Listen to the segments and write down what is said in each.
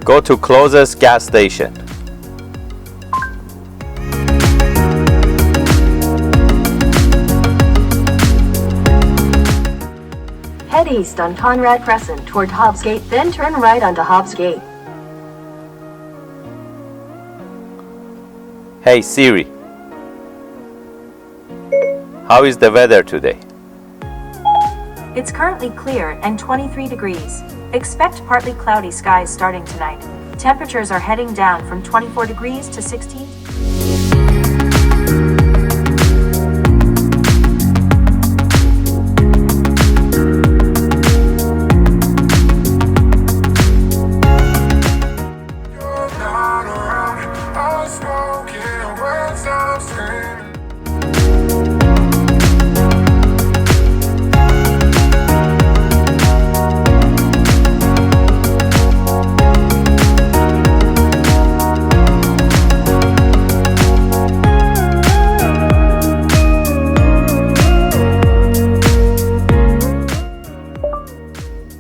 Go to closest gas station. Head east on Conrad Crescent toward Hobbs Gate, then turn right onto Hobbs Gate. Hey Siri, how is the weather today? It's currently clear and 23 degrees. Expect partly cloudy skies starting tonight. Temperatures are heading down from 24 degrees to 16.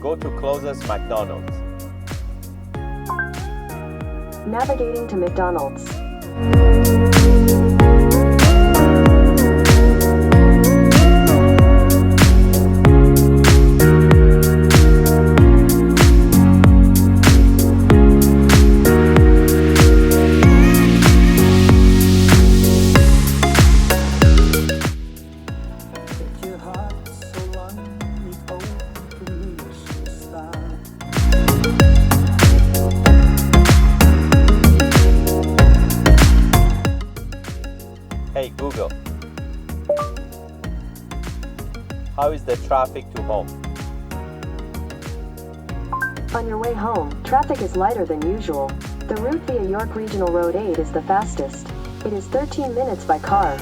Go to closest McDonald's. Navigating to McDonald's. Hey Google, how is the traffic to home? On your way home, traffic is lighter than usual. The route via York Regional Road 8 is the fastest. It is 13 minutes by car.